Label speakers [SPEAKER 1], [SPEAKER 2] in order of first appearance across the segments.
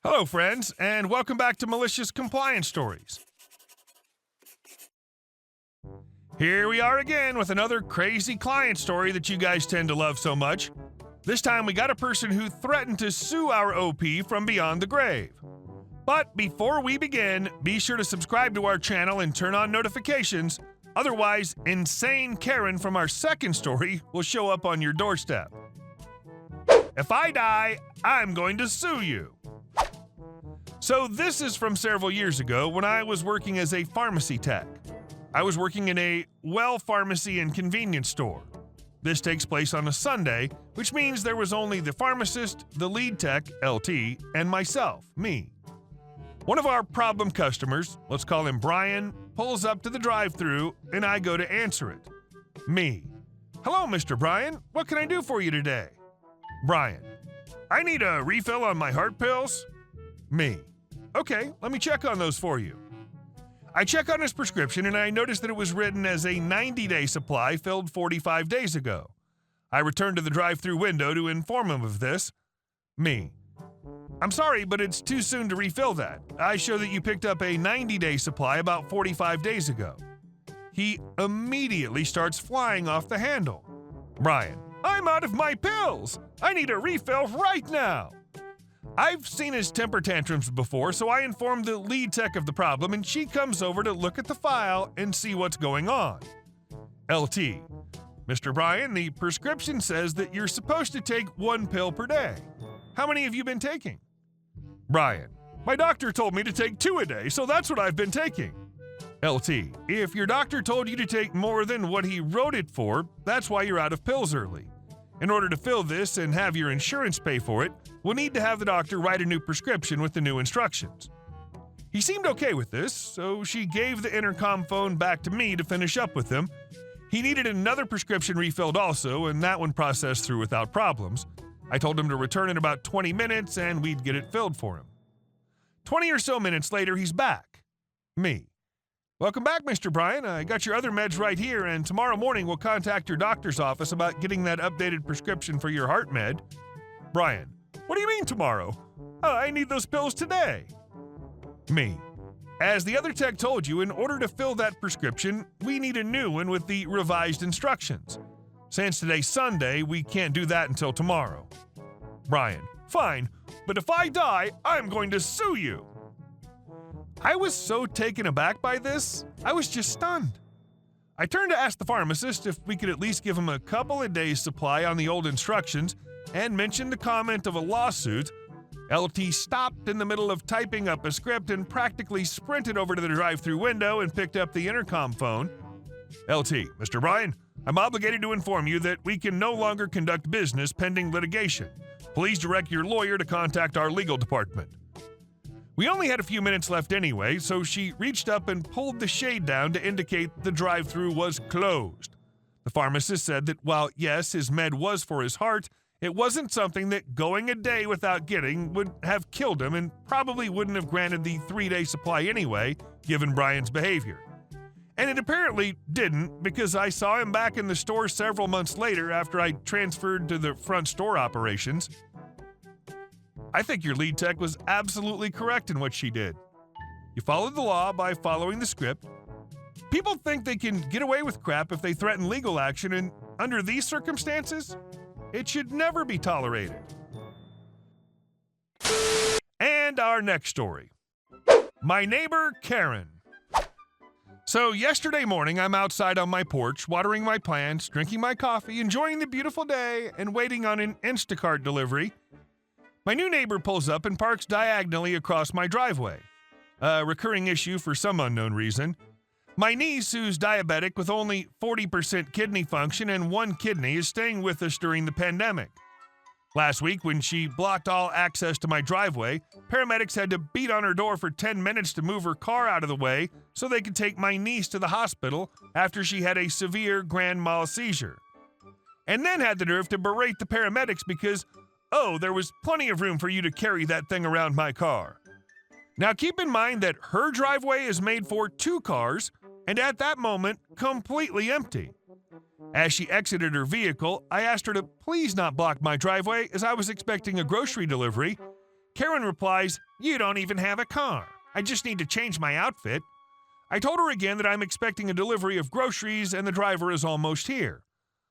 [SPEAKER 1] Hello, friends, and welcome back to Malicious Compliance Stories. Here we are again with another crazy client story that you guys tend to love so much. This time we got a person who threatened to sue our OP from beyond the grave. But before we begin, be sure to subscribe to our channel and turn on notifications. Otherwise, insane Karen from our second story will show up on your doorstep. If I die, I'm going to sue you. So this is from several years ago when I was working as a pharmacy tech. I was working in a pharmacy and convenience store. This takes place on a Sunday, which means there was only the pharmacist, the lead tech, LT, and myself, me. One of our problem customers, let's call him Brian, pulls up to the drive-thru and I go to answer it. Me. Hello, Mr. Brian. What can I do for you today? Brian. I need a refill on my heart pills. Me. Okay, let me check on those for you. I check on his prescription and I notice that it was written as a 90-day supply filled 45 days ago. I return to the drive-thru window to inform him of this. Me. I'm sorry, but it's too soon to refill that. I show that you picked up a 90-day supply about 45 days ago. He immediately starts flying off the handle. Brian. I'm out of my pills. I need a refill right now. I've seen his temper tantrums before, so I inform the lead tech of the problem and she comes over to look at the file and see what's going on. LT. Mr. Brian, the prescription says that you're supposed to take 1 pill per day. How many have you been taking? Brian. My doctor told me to take 2 a day, so that's what I've been taking. LT. If your doctor told you to take more than what he wrote it for, that's why you're out of pills early. In order to fill this and have your insurance pay for it, we'll need to have the doctor write a new prescription with the new instructions. He seemed okay with this, so she gave the intercom phone back to me to finish up with him. He needed another prescription refilled also, and that one processed through without problems. I told him to return in about 20 minutes and we'd get it filled for him. 20 or so minutes later, he's back. Me. Welcome back, Mr. Brian. I got your other meds right here, and tomorrow morning we'll contact your doctor's office about getting that updated prescription for your heart med. Brian. What do you mean tomorrow? I need those pills today. Me. As the other tech told you, in order to fill that prescription, we need a new one with the revised instructions. Since today's Sunday, we can't do that until tomorrow. Brian. Fine, but if I die, I'm going to sue you. I was so taken aback by this, I was just stunned. I turned to ask the pharmacist if we could at least give him a couple of days' supply on the old instructions and mentioned the comment of a lawsuit. LT stopped in the middle of typing up a script and practically sprinted over to the drive-thru window and picked up the intercom phone. LT, Mr. Brian, I'm obligated to inform you that we can no longer conduct business pending litigation. Please direct your lawyer to contact our legal department. We only had a few minutes left anyway, so she reached up and pulled the shade down to indicate the drive-thru was closed. The pharmacist said that while, yes, his med was for his heart, it wasn't something that going a day without getting would have killed him and probably wouldn't have granted the 3-day supply anyway, given Brian's behavior. And it apparently didn't, because I saw him back in the store several months later after I transferred to the front store operations. I think your lead tech was absolutely correct in what she did. You followed the law by following the script. People think they can get away with crap if they threaten legal action, and under these circumstances, it should never be tolerated. And our next story. My neighbor, Karen. So yesterday morning, I'm outside on my porch, watering my plants, drinking my coffee, enjoying the beautiful day, and waiting on an Instacart delivery. My new neighbor pulls up and parks diagonally across my driveway. A recurring issue for some unknown reason. My niece, who's diabetic with only 40% kidney function and 1 kidney, is staying with us during the pandemic. Last week, when she blocked all access to my driveway, paramedics had to beat on her door for 10 minutes to move her car out of the way so they could take my niece to the hospital after she had a severe grand mal seizure. And then had the nerve to berate the paramedics because, oh, there was plenty of room for you to carry that thing around my car. Now keep in mind that her driveway is made for 2 cars, and at that moment, completely empty. As she exited her vehicle, I asked her to please not block my driveway as I was expecting a grocery delivery. Karen replies, You don't even have a car. I just need to change my outfit. I told her again that I'm expecting a delivery of groceries and the driver is almost here.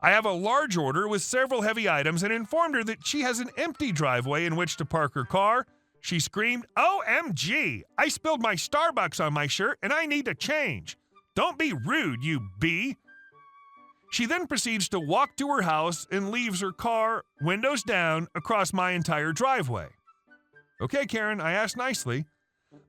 [SPEAKER 1] I have a large order with several heavy items and informed her that she has an empty driveway in which to park her car. She screamed, "OMG! I spilled my Starbucks on my shirt and I need to change. Don't be rude, you bee." She then proceeds to walk to her house and leaves her car, windows down, across my entire driveway. Okay, Karen, I asked nicely.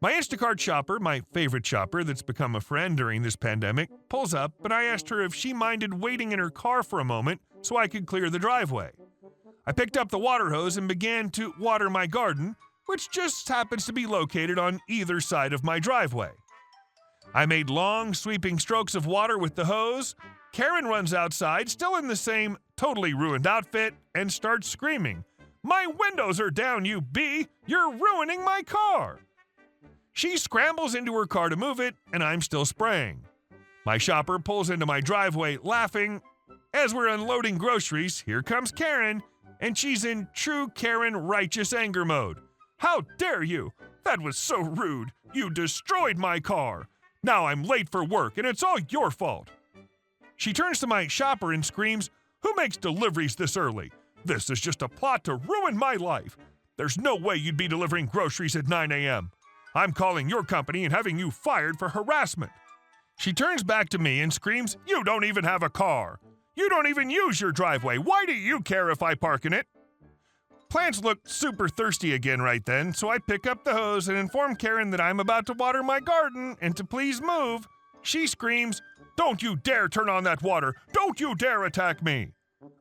[SPEAKER 1] My Instacart shopper, my favorite shopper that's become a friend during this pandemic, pulls up, but I asked her if she minded waiting in her car for a moment so I could clear the driveway. I picked up the water hose and began to water my garden, which just happens to be located on either side of my driveway. I made long, sweeping strokes of water with the hose. Karen runs outside, still in the same totally ruined outfit, and starts screaming, "My windows are down, you bee! You're ruining my car!" She scrambles into her car to move it, and I'm still spraying. My shopper pulls into my driveway laughing. As we're unloading groceries, here comes Karen, and she's in true Karen righteous anger mode. "How dare you! That was so rude! You destroyed my car! Now I'm late for work, and it's all your fault!" She turns to my shopper and screams, "Who makes deliveries this early? This is just a plot to ruin my life. There's no way you'd be delivering groceries at 9 a.m. I'm calling your company and having you fired for harassment." She turns back to me and screams, "You don't even have a car. You don't even use your driveway. Why do you care if I park in it?" Plants look super thirsty again right then, so I pick up the hose and inform Karen that I'm about to water my garden and to please move. She screams, "Don't you dare turn on that water! Don't you dare attack me!"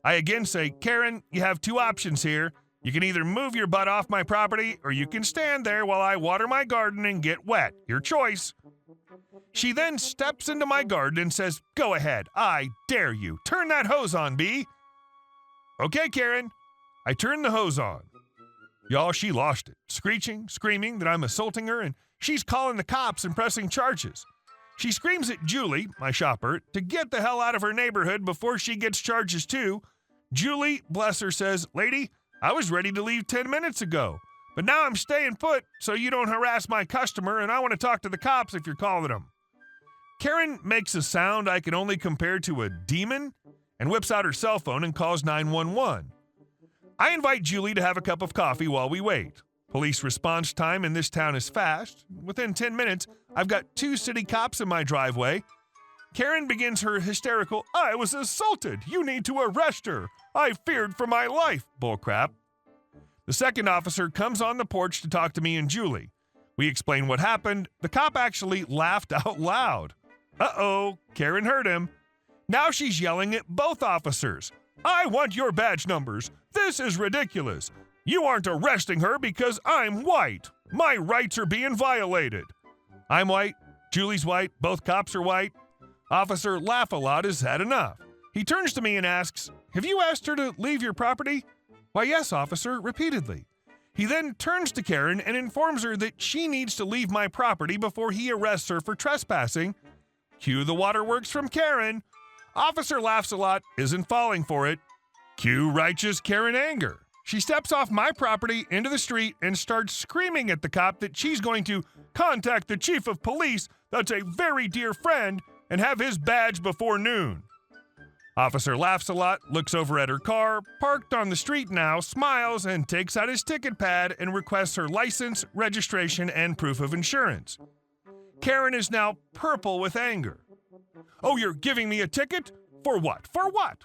[SPEAKER 1] I again say, "Karen, you have two options here. You can either move your butt off my property, or you can stand there while I water my garden and get wet. Your choice." She then steps into my garden and says, "Go ahead, I dare you. Turn that hose on, bee." "Okay, Karen." I turn the hose on. Y'all, she lost it, screeching, screaming that I'm assaulting her, and she's calling the cops and pressing charges. She screams at Julie, my shopper, to get the hell out of her neighborhood before she gets charges too. Julie, bless her, says, "Lady, I was ready to leave 10 minutes ago, but now I'm staying put so you don't harass my customer, and I want to talk to the cops if you're calling them." Karen makes a sound I can only compare to a demon and whips out her cell phone and calls 911. I invite Julie to have a cup of coffee while we wait. Police response time in this town is fast. Within 10 minutes, I've got 2 city cops in my driveway. Karen begins her hysterical, "I was assaulted. You need to arrest her. I feared for my life," bullcrap. The second officer comes on the porch to talk to me and Julie. We explain what happened. The cop actually laughed out loud. Uh-oh, Karen heard him. Now she's yelling at both officers. "I want your badge numbers. This is ridiculous. You aren't arresting her because I'm white. My rights are being violated." I'm white, Julie's white, both cops are white. Officer Laugh-A-Lot has had enough. He turns to me and asks, "Have you asked her to leave your property?" "Why, yes, officer," repeatedly. He then turns to Karen and informs her that she needs to leave my property before he arrests her for trespassing. Cue the waterworks from Karen. Officer Laughs-A-Lot isn't falling for it. Cue righteous Karen anger. She steps off my property into the street and starts screaming at the cop that she's going to contact the chief of police, that's a very dear friend, and have his badge before noon. Officer Laughs-A-Lot looks over at her car, parked on the street now, smiles, and takes out his ticket pad and requests her license, registration, and proof of insurance. Karen is now purple with anger. "Oh, you're giving me a ticket? For what? For what?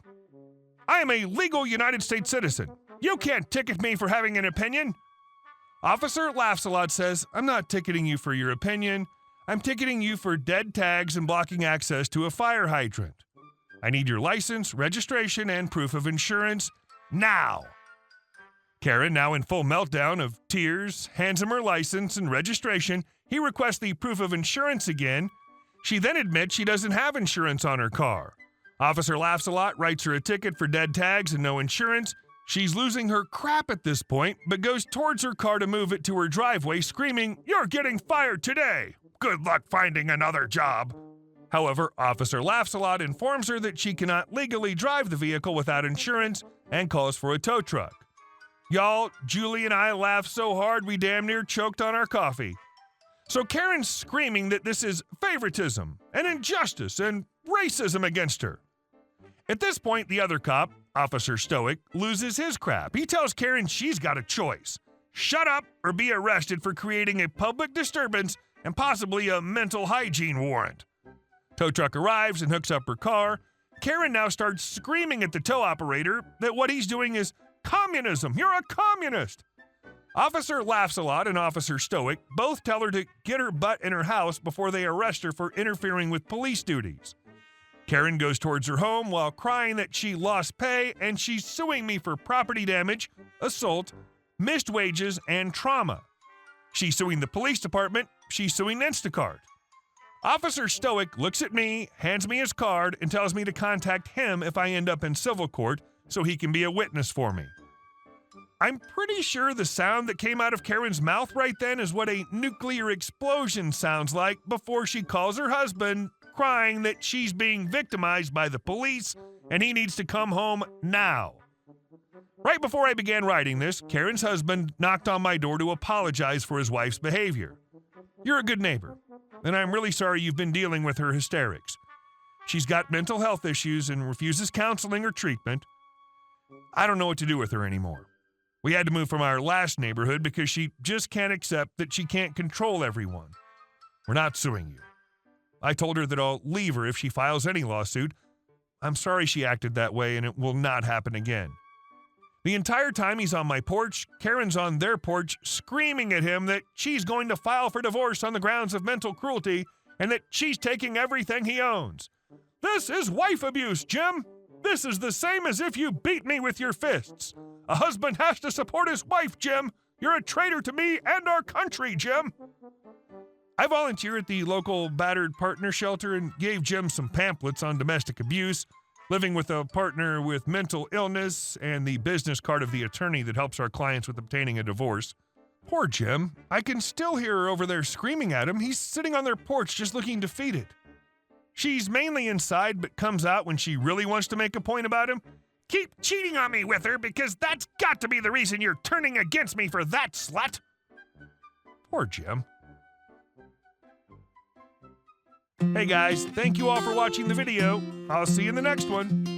[SPEAKER 1] I am a legal United States citizen. You can't ticket me for having an opinion." Officer Laughs-A-Lot says, "I'm not ticketing you for your opinion. I'm ticketing you for dead tags and blocking access to a fire hydrant. I need your license, registration, and proof of insurance now." Karen, now in full meltdown of tears, hands him her license and registration. He requests the proof of insurance again. She then admits she doesn't have insurance on her car. Officer Laughs-A-Lot writes her a ticket for dead tags and no insurance. She's losing her crap at this point, but goes towards her car to move it to her driveway, screaming, "You're getting fired today! Good luck finding another job!" However, Officer Laughs-A-Lot informs her that she cannot legally drive the vehicle without insurance and calls for a tow truck. Y'all, Julie and I laughed so hard we damn near choked on our coffee. So Karen's screaming that this is favoritism and injustice and racism against her. At this point, the other cop, Officer Stoic, loses his crap. He tells Karen she's got a choice. Shut up or be arrested for creating a public disturbance and possibly a mental hygiene warrant. Tow truck arrives and hooks up her car. Karen now starts screaming at the tow operator that what he's doing is communism. You're a communist. Officer laughs a lot and Officer Stoic both tell her to get her butt in her house before they arrest her for interfering with police duties. Karen goes towards her home while crying that she lost pay and she's suing me for property damage, assault, missed wages, and trauma. She's suing the police department. She's suing Instacart. Officer Stoic looks at me, hands me his card, and tells me to contact him if I end up in civil court so he can be a witness for me. I'm pretty sure the sound that came out of Karen's mouth right then is what a nuclear explosion sounds like before she calls her husband, crying that she's being victimized by the police and he needs to come home now. Right before I began writing this, Karen's husband knocked on my door to apologize for his wife's behavior. You're a good neighbor, and I'm really sorry you've been dealing with her hysterics. She's got mental health issues and refuses counseling or treatment. I don't know what to do with her anymore. We had to move from our last neighborhood because she just can't accept that she can't control everyone. We're not suing you. I told her that I'll leave her if she files any lawsuit. I'm sorry she acted that way and it will not happen again. The entire time he's on my porch, Karen's on their porch screaming at him that she's going to file for divorce on the grounds of mental cruelty and that she's taking everything he owns. This is wife abuse, Jim. This is the same as if you beat me with your fists. A husband has to support his wife, Jim. You're a traitor to me and our country, Jim. I volunteer at the local battered partner shelter and gave Jim some pamphlets on domestic abuse, living with a partner with mental illness, and the business card of the attorney that helps our clients with obtaining a divorce. Poor Jim. I can still hear her over there screaming at him. He's sitting on their porch just looking defeated. She's mainly inside, but comes out when she really wants to make a point about him. Keep cheating on me with her because that's got to be the reason you're turning against me for that slut. Poor Jim. Hey guys, thank you all for watching the video. I'll see you in the next one.